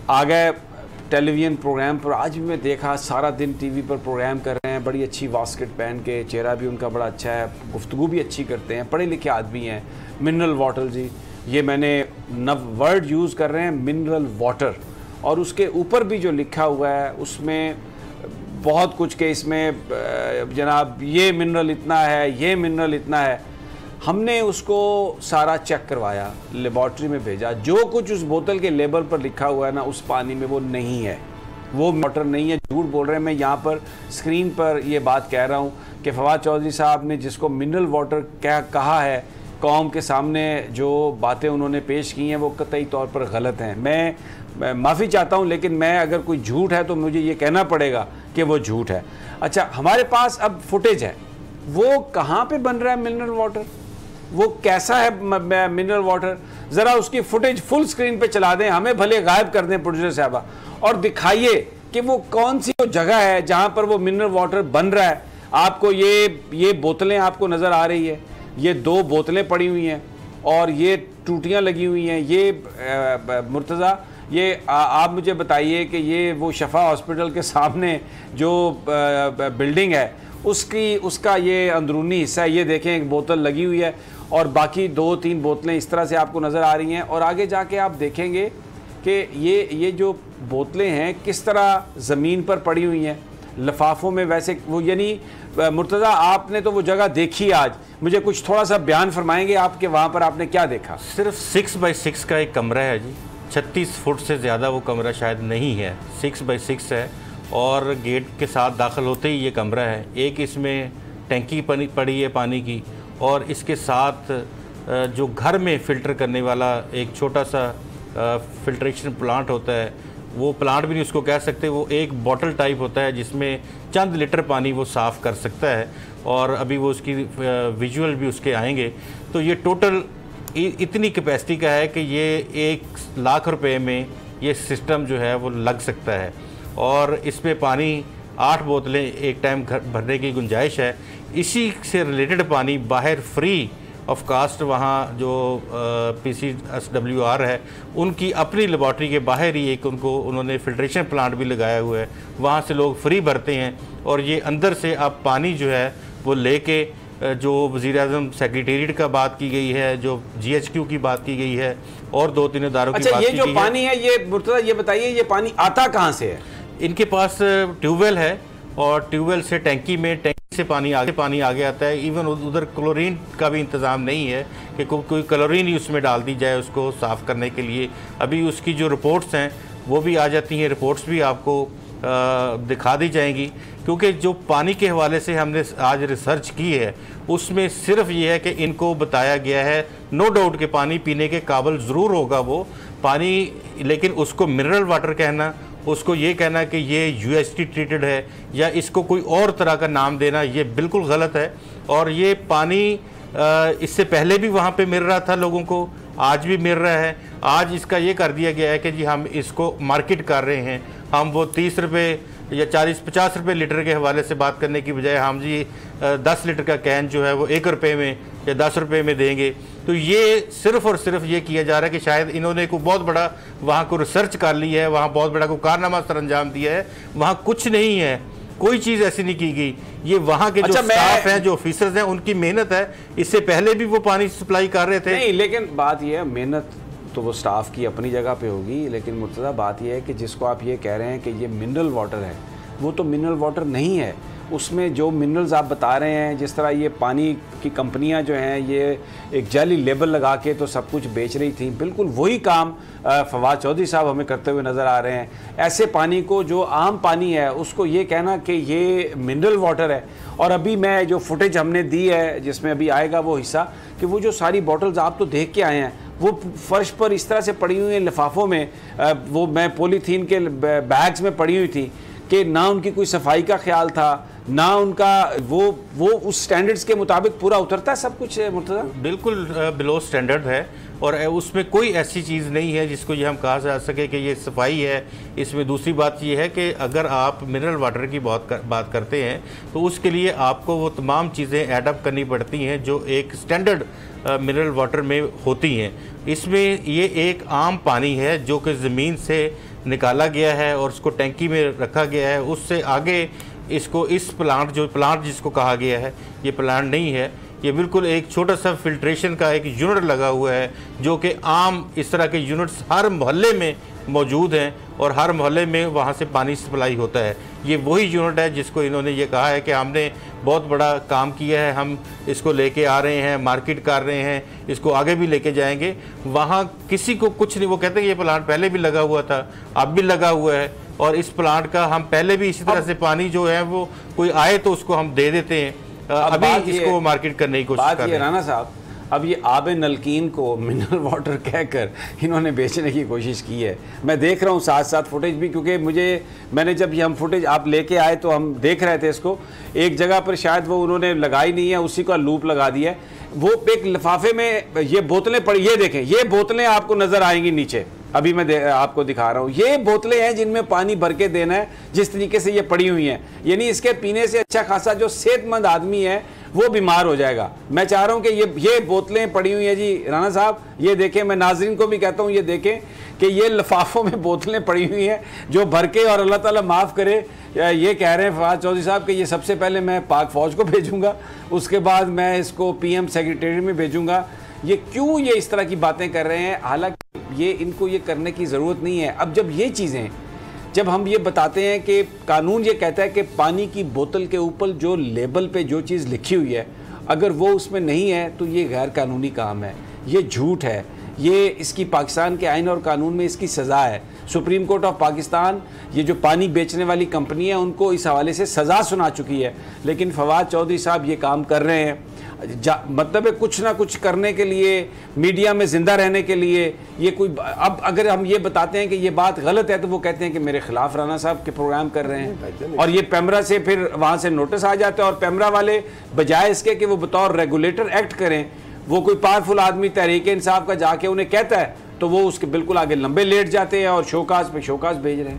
आ गए television programme पर। आज भी मैं देखा सारा दिन टीवी पर प्रोग्राम कर रहे हैं, बड़ी अच्छी वास्केट पहन के, चेहरा भी उनका बड़ा अच्छा है, गुफ्तगू भी अच्छी करते हैं, पढ़े लिखे आदमी हैं। मिनरल वाटर जी, ये मैंने नव वर्ड यूज़ कर रहे हैं, मिनरल वाटर, और उसके ऊपर भी जो लिखा हुआ है उसमें बहुत कुछ के इसमें जनाब ये मिनरल इतना है, ये मिनरल इतना है। हमने उसको सारा चेक करवाया, लेबॉर्ट्री में भेजा, जो कुछ उस बोतल के लेबल पर लिखा हुआ है ना उस पानी में वो नहीं है, वो वाटर नहीं है। झूठ बोल रहे हैं। मैं यहाँ पर स्क्रीन पर ये बात कह रहा हूँ कि फवाद चौधरी साहब ने जिसको मिनरल वाटर कहा है, कौम के सामने जो बातें उन्होंने पेश की हैं वो कतई तौर पर गलत हैं। मैं माफ़ी चाहता हूँ, लेकिन मैं अगर कोई झूठ है तो मुझे ये कहना पड़ेगा कि वो झूठ है। अच्छा, हमारे पास अब फुटेज है, वो कहाँ पे बन रहा है मिनरल वाटर, वो कैसा है मिनरल वाटर, ज़रा उसकी फुटेज फुल स्क्रीन पे चला दें, हमें भले गायब कर दें प्रोड्यूसर साहबा, और दिखाइए कि वो कौन सी वो जगह है जहाँ पर वो मिनरल वाटर बन रहा है। आपको ये बोतलें आपको नज़र आ रही है, ये 2 बोतलें पड़ी हुई हैं और ये टूटियाँ लगी हुई हैं। ये मुर्तज़ा, ये आप मुझे बताइए कि ये वो शफा हॉस्पिटल के सामने जो बिल्डिंग है उसका ये अंदरूनी हिस्सा है। ये देखें, एक बोतल लगी हुई है और बाकी 2-3 बोतलें इस तरह से आपको नज़र आ रही हैं। और आगे जाके आप देखेंगे कि ये जो बोतलें हैं किस तरह ज़मीन पर पड़ी हुई हैं लिफाफों में। वैसे वो यानी मुर्तज़ा आपने तो वो जगह देखी, आज मुझे कुछ थोड़ा सा बयान फरमाएंगे आपके वहाँ पर आपने क्या देखा? सिर्फ 6x6 का एक कमरा है जी, 36 फुट से ज़्यादा वो कमरा शायद नहीं है, 6x6 है और गेट के साथ दाखिल होते ही ये कमरा है। एक इसमें टैंकी पड़ी है पानी की, और इसके साथ जो घर में फ़िल्टर करने वाला एक छोटा सा फिल्ट्रेशन प्लांट होता है, वो प्लांट भी नहीं उसको कह सकते, वो एक बॉटल टाइप होता है जिसमें चंद लीटर पानी वो साफ़ कर सकता है। और अभी वो उसकी विजुअल भी उसके आएंगे। तो ये टोटल इतनी कैपेसिटी का है कि ये 1 लाख रुपए में ये सिस्टम जो है वो लग सकता है, और इसमें पानी 8 बोतलें एक टाइम भरने की गुंजाइश है। इसी से रिलेटेड पानी बाहर फ्री ऑफ कास्ट, वहाँ जो PCSWR है उनकी अपनी लेबॉर्ट्री के बाहर ही एक उन्होंने फिल्ट्रेशन प्लांट भी लगाया हुआ है, वहाँ से लोग फ्री भरते हैं। और ये अंदर से आप पानी जो है वो लेके, जो वज़ीर-ए-आज़म सेक्रेटेरिएट का बात की गई है, जो GHQ की बात की गई है, और 2-3 इदारों की बात की गई है। ये जो पानी है, ये मुर्तज़ा ये बताइए, ये पानी आता कहाँ से है? इनके पास ट्यूबवेल है और ट्यूबवेल से टैंकी से पानी आगे आता है। इवन उधर क्लोरीन का भी इंतज़ाम नहीं है कि कोई क्लोरीन ही उसमें डाल दी जाए उसको साफ़ करने के लिए। अभी उसकी जो रिपोर्ट्स हैं वो भी आ जाती हैं, रिपोर्ट्स भी आपको दिखा दी जाएंगी, क्योंकि जो पानी के हवाले से हमने आज रिसर्च की है उसमें सिर्फ ये है कि इनको बताया गया है नो डाउट कि पानी पीने के काबिल ज़रूर होगा वो पानी, लेकिन उसको मिनरल वाटर कहना, उसको ये कहना कि ये UHT ट्रीटेड है या इसको कोई और तरह का नाम देना, ये बिल्कुल गलत है। और ये पानी इससे पहले भी वहाँ पे मिल रहा था लोगों को, आज भी मिल रहा है। आज इसका ये कर दिया गया है कि जी हम इसको मार्केट कर रहे हैं, हम वो 30 रुपये या 40-50 रुपये लीटर के हवाले से बात करने की बजाय हम जी 10 लीटर का कैन जो है वो 1 रुपये में या 10 रुपये में देंगे। तो ये सिर्फ़ और सिर्फ ये किया जा रहा है कि शायद इन्होंने को बहुत बड़ा वहाँ को रिसर्च कर ली है, वहाँ बहुत बड़ा को कारनामा सर अंजाम दिया है। वहाँ कुछ नहीं है, कोई चीज़ ऐसी नहीं की गई। ये वहाँ के जो स्टाफ हैं, जो ऑफिसर्स हैं, उनकी मेहनत है। इससे पहले भी वो पानी सप्लाई कर रहे थे। नहीं, लेकिन बात यह है, मेहनत तो वो स्टाफ की अपनी जगह पे होगी, लेकिन मुर्तज़ा बात यह है कि जिसको आप ये कह रहे हैं कि ये मिनरल वाटर है, वो तो मिनरल वाटर नहीं है। उसमें जो मिनरल्स आप बता रहे हैं, जिस तरह ये पानी की कंपनियां जो हैं ये एक जाली लेबल लगा के तो सब कुछ बेच रही थी, बिल्कुल वही काम फवाद चौधरी साहब हमें करते हुए नज़र आ रहे हैं। ऐसे पानी को, जो आम पानी है, उसको ये कहना कि ये मिनरल वाटर है। और अभी मैं जो फुटेज हमने दी है, जिसमें अभी आएगा वो हिस्सा, कि वो जो सारी बॉटल्स आप तो देख के आए हैं, वो फर्श पर इस तरह से पड़ी हुई हैं लिफाफों में, वो मैं पॉलीथीन के बैग्स में पड़ी हुई थी कि ना उनकी कोई सफाई का ख्याल था, ना उनका वो उस स्टैंडर्ड्स के मुताबिक पूरा उतरता है सब कुछ मुर्तज़ा? बिल्कुल बिलो स्टैंडर्ड है, और उसमें कोई ऐसी चीज़ नहीं है जिसको ये हम कहा जा सके कि ये सफाई है। इसमें दूसरी बात ये है कि अगर आप मिनरल वाटर की बात करते हैं तो उसके लिए आपको वो तमाम चीज़ें एडअप करनी पड़ती हैं जो एक स्टैंडर्ड मिनरल वाटर में होती हैं। इसमें ये एक आम पानी है जो कि ज़मीन से निकाला गया है और उसको टैंकी में रखा गया है। उससे आगे इसको इस प्लांट जिसको कहा गया है, ये प्लांट नहीं है, ये बिल्कुल एक छोटा सा फिल्ट्रेशन का एक यूनिट लगा हुआ है जो कि आम इस तरह के यूनिट्स हर मोहल्ले में मौजूद हैं और हर मोहल्ले में वहाँ से पानी सप्लाई होता है। ये वही यूनिट है जिसको इन्होंने ये कहा है कि हमने बहुत बड़ा काम किया है, हम इसको लेके आ रहे हैं, मार्केट कर रहे हैं, इसको आगे भी लेके जाएंगे। वहाँ किसी को कुछ नहीं, वो कहते हैं ये प्लांट पहले भी लगा हुआ था, अब भी लगा हुआ है, और इस प्लांट का हम पहले भी इसी तरह से पानी जो है वो कोई आए तो उसको हम दे देते हैं, अभी इसको मार्केट करने की कोशिश कर रहे हैं। राना साहब, अब ये आब नलकीन को मिनरल वाटर कहकर इन्होंने बेचने की कोशिश की है। मैं देख रहा हूँ साथ साथ फुटेज भी, क्योंकि मैंने जब ये हम फुटेज आप लेके आए तो हम देख रहे थे इसको, एक जगह पर शायद वो उन्होंने लगाई नहीं है, उसी का लूप लगा दिया है। वो एक लिफाफे में ये बोतलें पड़ी, ये देखें, ये बोतलें आपको नजर आएंगी नीचे, अभी मैं आपको दिखा रहा हूँ। ये बोतलें हैं जिनमें पानी भर के देना है, जिस तरीके से ये पड़ी हुई हैं, यानी इसके पीने से अच्छा खासा जो सेहतमंद आदमी है वो बीमार हो जाएगा। मैं चाह रहा हूँ कि ये बोतलें पड़ी हुई हैं जी राना साहब, ये देखें, मैं नाजरीन को भी कहता हूँ ये देखें कि ये लिफाफों में बोतलें पड़ी हुई हैं जो भर के, और अल्लाह ताला माफ़ करे, ये कह रहे हैं फवाद चौधरी साहब कि ये सबसे पहले मैं पाक फ़ौज को भेजूँगा, उसके बाद मैं इसको PM सेक्रेटरी में भेजूँगा। ये क्यों ये इस तरह की बातें कर रहे हैं, हालांकि ये इनको ये करने की ज़रूरत नहीं है। अब जब ये चीज़ें, जब हम ये बताते हैं कि कानून ये कहता है कि पानी की बोतल के ऊपर जो लेबल पे जो चीज़ लिखी हुई है अगर वो उसमें नहीं है तो ये गैर कानूनी काम है, ये झूठ है, ये इसकी पाकिस्तान के आइन और कानून में इसकी सज़ा है। सुप्रीम कोर्ट ऑफ पाकिस्तान ये जो पानी बेचने वाली कंपनी है उनको इस हवाले से सज़ा सुना चुकी है, लेकिन फवाद चौधरी साहब ये काम कर रहे हैं। मतलब है कुछ ना कुछ करने के लिए, मीडिया में ज़िंदा रहने के लिए। ये कोई, अब अगर हम ये बताते हैं कि ये बात गलत है तो वो कहते हैं कि मेरे खिलाफ राना साहब के प्रोग्राम कर रहे हैं, और ये पेमरा से फिर वहाँ से नोटिस आ जाता है, और पेमरा वाले बजाय इसके कि वो बतौर रेगुलेटर एक्ट करें, वो कोई पावरफुल आदमी तहरीक इंसाफ का जाके उन्हें कहता है तो वो उसके बिल्कुल आगे लंबे लेट जाते हैं और शोकाज पे शोकाज भेज रहे हैं।